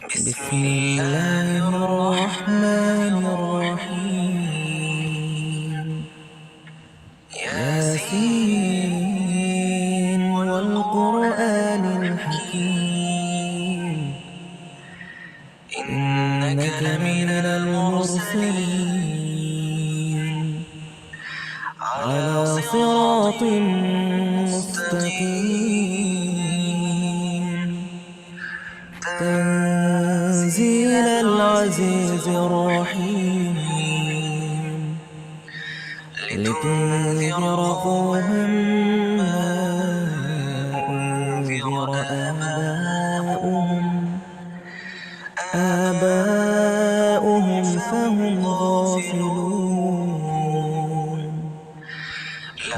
بسم الله الرحمن الرحيم. ياسين والقرآن الحكيم، إنك لمن المرسلين على صراط مستقيم. تنزيل العزيز الرحيم، لتنذر قوما ما أنذر آباؤهم فهم غافلون.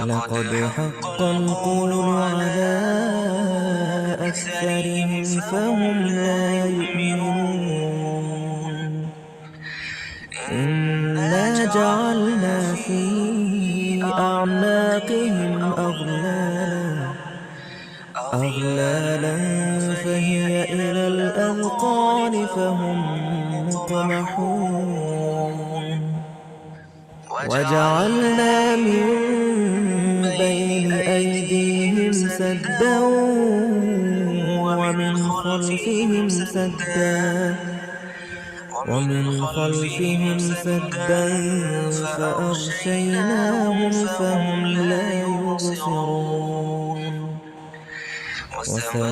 لقد حق القول على أكثرهم فهم لا يؤمنون. إنا جعلنا في أعناقهم أغلالا فهي إلى الأذقان فهم مقمحون. وجعلنا من بين أيديهم سدا ومن خلفهم سدا فأغشيناهم فهم لا يبصرون. وسواء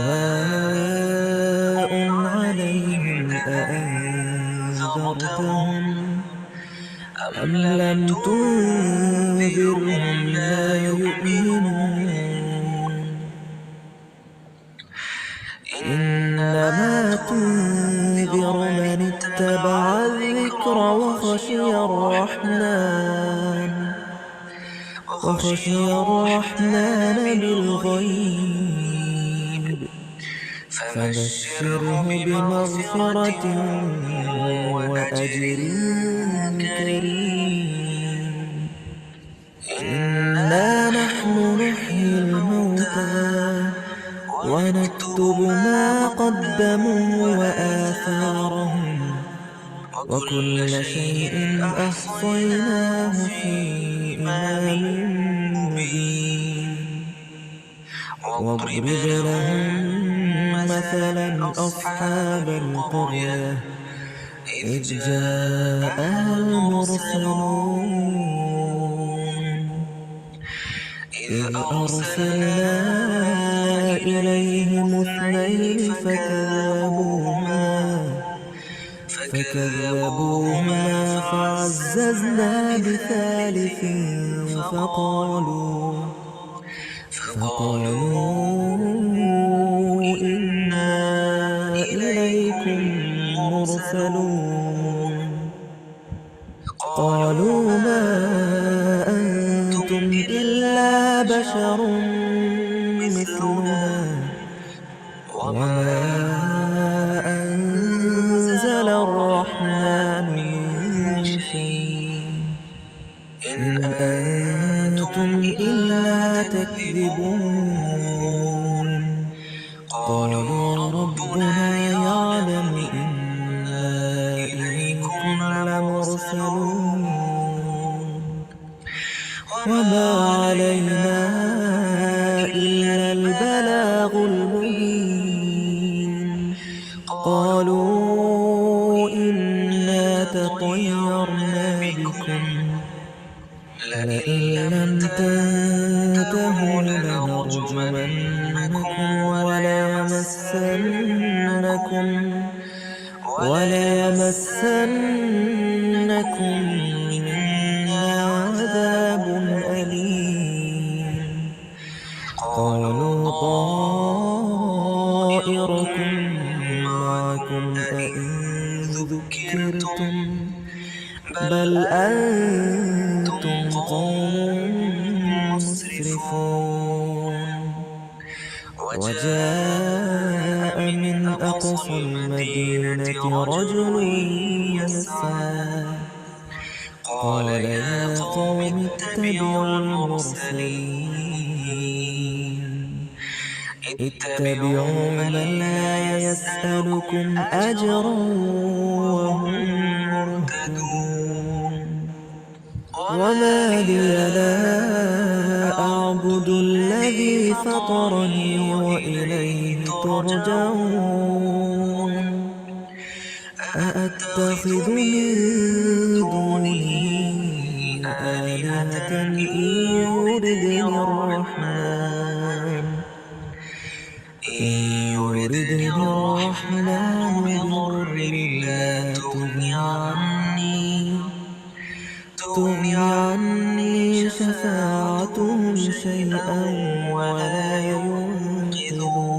عليهم أأنذرتهم أم لم تنذرهم لا يؤمنون. إنما تنذر من اتبع الذكر وخشي الرحمن بالغيب، فبشره بمغفرة وأجر كريم. إنا نحن نحيي الموتى ونكتب ما قدموا وآثارهم، وكل شيء أحصيناه في إمام مبين. واضرب لهم مثلا أصحاب القرية إذ جاءها المرسلون، إذ أرسلنا إليهم اثنين فكذبوهما فعززنا بثالث فقالوا إنا إليكم مرسلون. قالوا ما أنتم إلا بشر مثلنا وما أنزل الرحمن من شيء إن أنتم إلا تكذبون. قالوا ربنا يعلم إنا إليكم لمرسلون وما علينا إلا البلاغ المبين. قالوا إنا تطيرنا بكم لئن لم تنتهوا لنرجمنكم وليمسنكم منا عذاب أليم. قالوا طائركم معكم أئن ذكرتم بل أنتم قوم مسرفون. وجاء من أقصى المدينة رجل يسعى قال يا قوم اتبعوا المرسلين اتبعوا من لا يسألكم أجرا وهم مهتدون وما لي لا أعبد الذي فطرني وإليه ترجعون أأتخذ من دونه آلهة إن يردني الرحمن بضر لا تغني عني شفاعتهم شيئا ولا ينقذون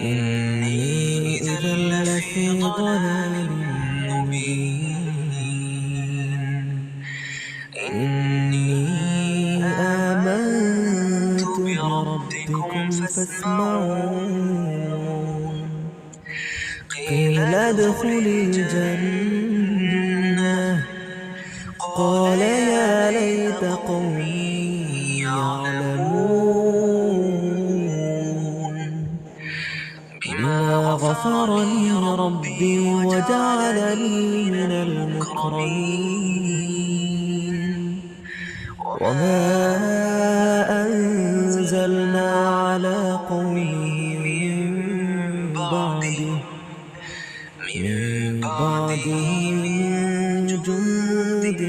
إني إذا لفي ضلال مبين إني آمنت بربكم فاسمعون قيل ادخل الجنة قال يا ليت قومي يعلمون بما غفر لي ربي وجعلني من المكرمين وما أنزلنا على قومه من بعده من جند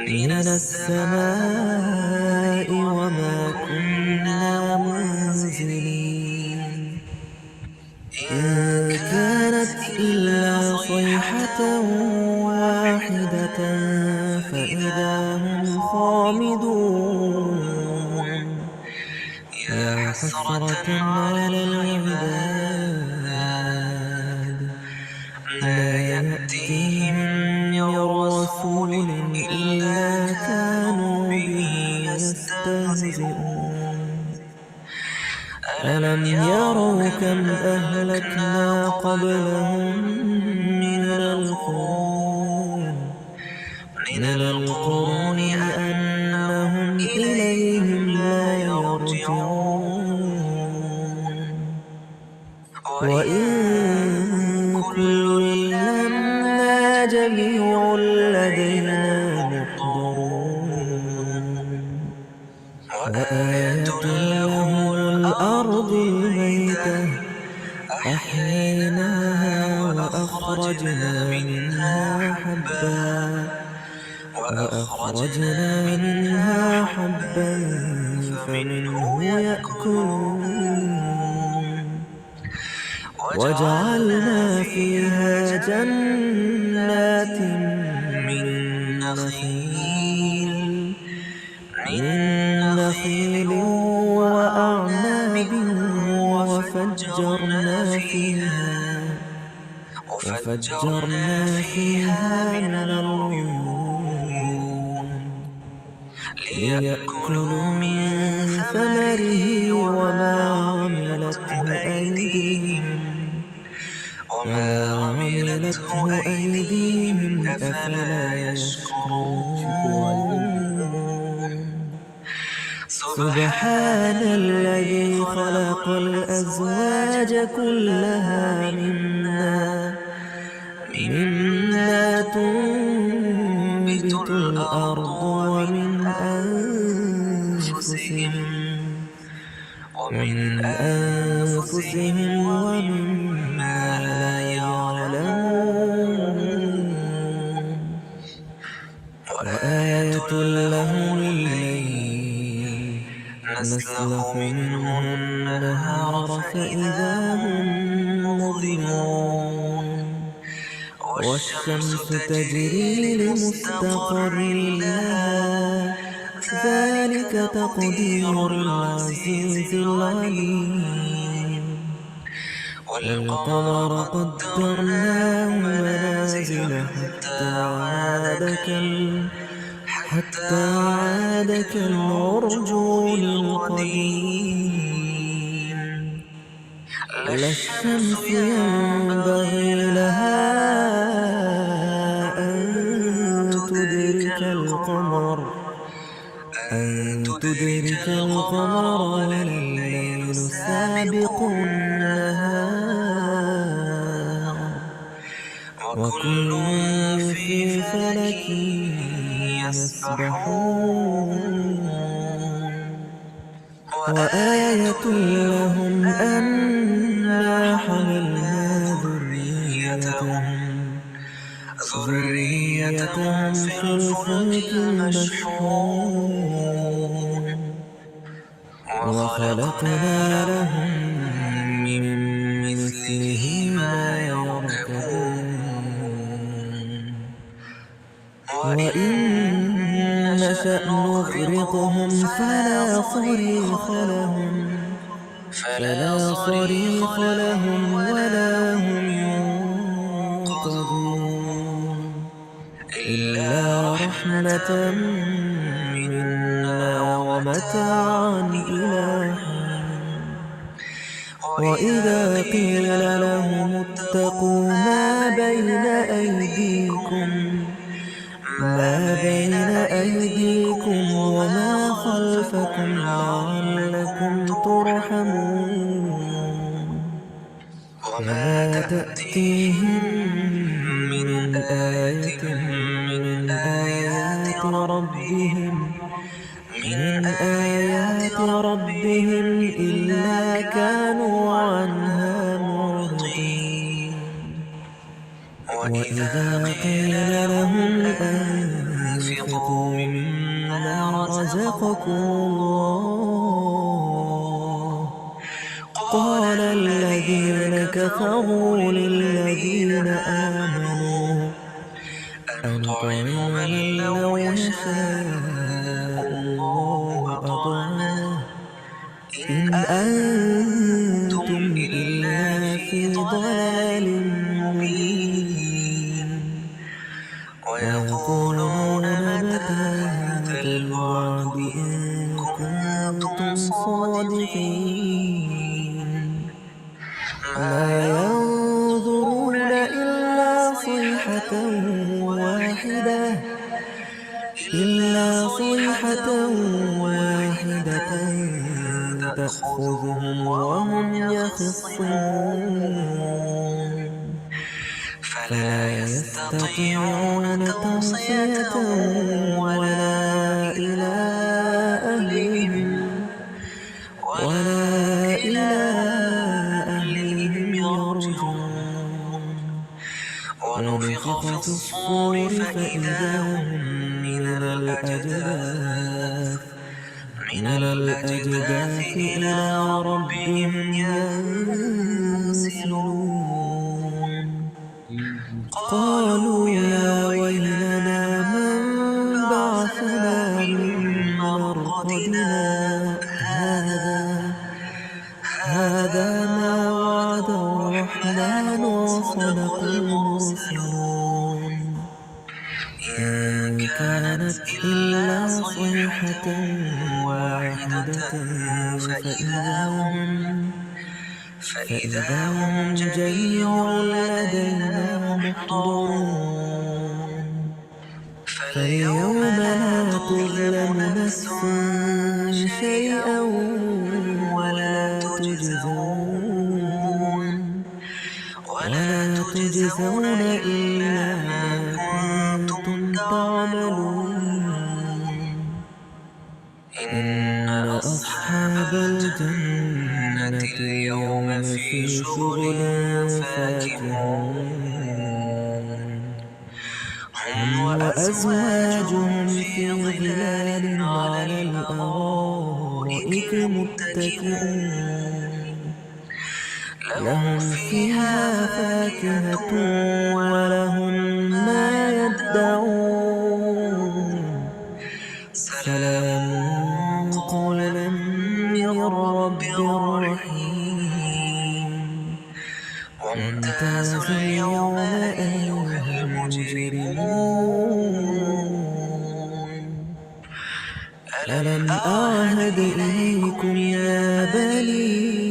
من السماء وما كنا منزلين إن كانت إلا صيحة واحدة فإذا هم خامدون يا حسرة على العباد ما يأتيهم من رسول إلا كانوا به يستهزئون ألم يروا كم أهلكنا قبلهم من القرون أنهم إليهم لا يرجعون وإن كل لما جميع لدينا محضرون وآية لهم الأرض الميتة أحييناها وأخرجنا منها حبا فمنه يأكلون وجعلنا فيها جنات من نخيل وأعناب وفجرنا فيها من العيون ليأكلوا من ثمره وما عملته أيديهم أفلا يشكرون سبحان الذي خلق الأزواج كلها مما تنبت الأرض ومن أنفسهم ومما لا يعلمون وآية لهم الليل نسلخ منه النهار فإذا هم مظلمون والشمس تجري لمستقر لها ذلك تقدير العزيز العليم والقمر قدرناه منازل حتى عاد كالعرجون القديم لا الشمس ينبغي لها أن تدرك القمر القمر ولا الليل سابق النهار وكل في فلك يسبحون وآية لهم أنا حملنا ذريتهم في الفلك المشحون وخلقنا لهم من مثله ما يركبون وإن نشأ نغرقهم فلا صريخ لهم ولا هم ينقذون إلا رحمة منا ومتاعا إلى حين وإذا قيل لهم اتقوا ما بين أيديكم وما خلفكم لعلكم ترحمون وما تأتيهم من آية من آيات ربهم إلا كانوا عنها معرضين وإذا قيل لهم أنفقوا مما رزقكم الله قال الذين كفروا للذين آمنوا أنطعم من لو يشاء الله أطعمه إن أنتم إلا في ضلال مبين ويقولون متى هذا الوعد إن كنتم صادقين ما ينظرون إلا صيحة واحدة تأخذهم وهم يخصمون فلا يستطيعون توصية ولا إلى أهلهم يرجعون ونفخ في الصور فإذا هم من الأجداث إلى ربهم ينسلون قالوا يا ويلنا من بعثنا من مرقدنا هذا ما وعد الرحمن وصدق المرسلون إن كانت إلا صيحة واحدة فإذا هم جميع لدينا محضرون فاليوم لا تظلم نفس شيئا ولا تجزون إلا ما كنتم تعملون إن أصحاب الجنة اليوم في شغل فاكهون هم وأزواجهم في ظلال على الأرائك متكئون لهم فيها فاكهة ولهم ما يدعون سلام قولا من رب رحيم وامتازوا اليوم أيها المجرمون ألم أعهد إليكم يا بني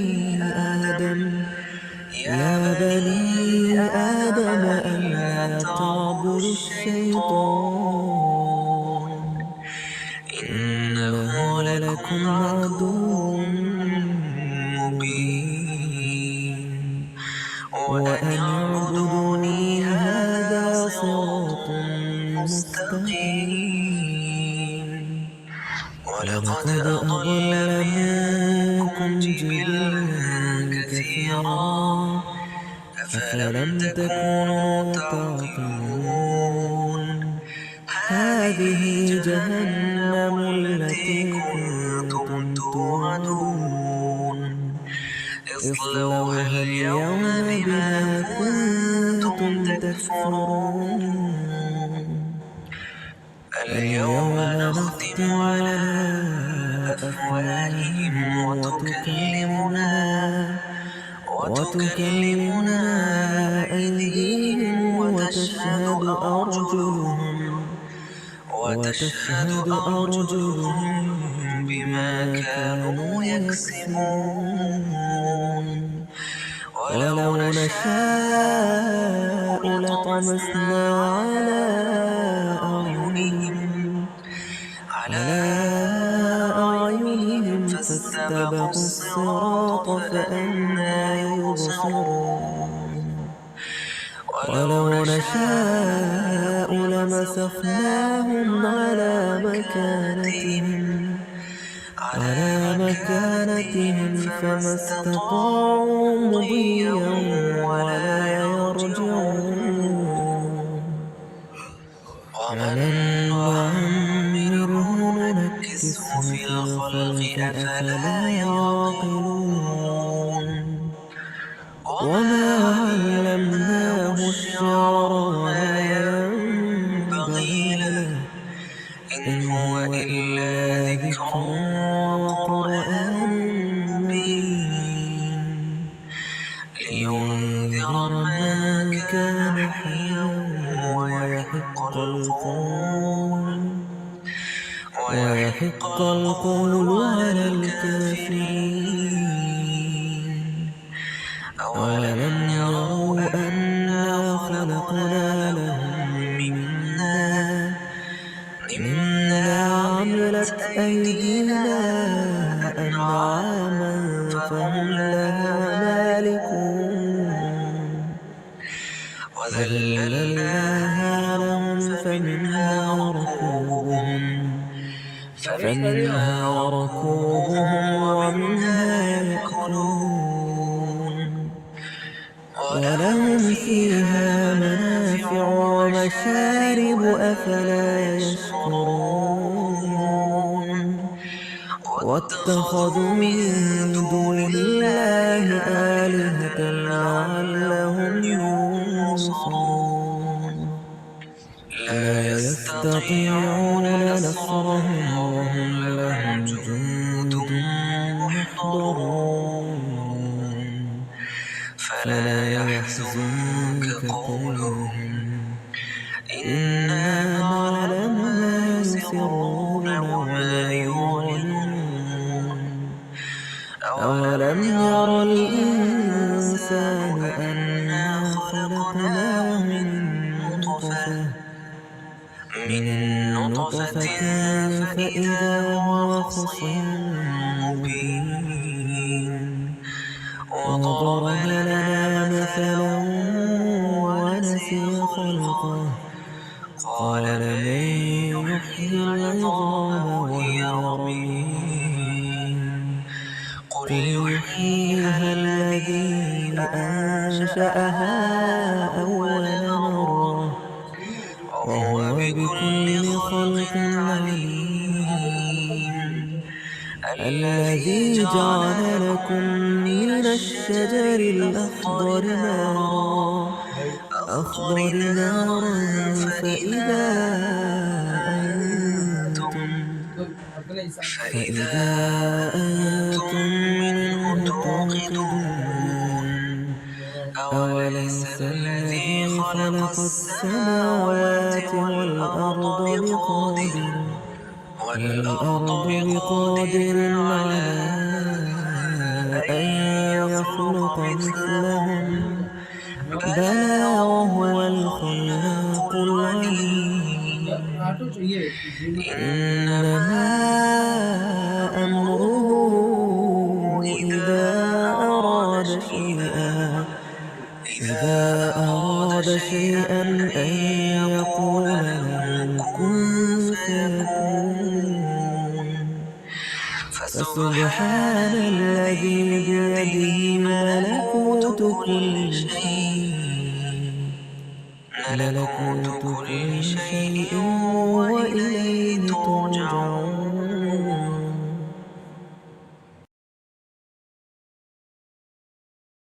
آدم ألا تعبدوا الشيطان إنه لكم لكم عدو مبين وأن اعبدوني هذا صراط مستقيم ولقد أضل منكم جبلا كثيرا أفلم تكونوا تعقلون هذه جهنم التي كنتم توعدون اصلوها اليوم بما كنتم تكفرون اليوم نختم على أفواههم وتكلمنا أيديهم وتشهد أرجلهم بما كانوا يكسبون ولو نشاء لطمسنا على أعينهم فاستبقوا الصراط فأنى يبصرون ولو نشاء لمسخناهم على مكانتهم فما استطاعوا مضيا ولا يرجعون ومن نعمره ننكسه في الخلق أفلا يعقلون وما علمناه الشعر وما ينبغي له إن هو إلا ذكر وقرآن مبين لينذر من كان حيا ويحق القول على الكافرين أولم يروا أنا خلقنا لهم مما عملت أيدينا أنعاما فهم لها مالكون وذللناها لهم فمنها ركوبهم ومنها يأكلون ولهم فيها منافع ومشارب أفلا يشكرون واتخذوا من دون الله آلهة لعلهم ينصرون لا يستطيعون نصرهم وهم لهم جند محضرون فلا يحزنك قولهم إنا نعلم ما يسرون وما يعلنون أولم ير الإنسان أنا خلقناه من نطفة فإذا هو خصيم مبين وضرب لنا مثلا ونسي خلقه قال من يحيي العظام وهي رميم قل يحييها الذي أنشأها أول مرة وهو بكل خلق عليم الذي جعل لكم من الشجر الأخضر نارا فإذا أنتم منه توقدون أوليس الذي خلق السماوات والأرض بقادر على أن يخلق مثلهم بلى وهو الخلاق العليم إنما أمره يقول له كن فيكون. فسبحان الذي بيده ملكوت كل شيء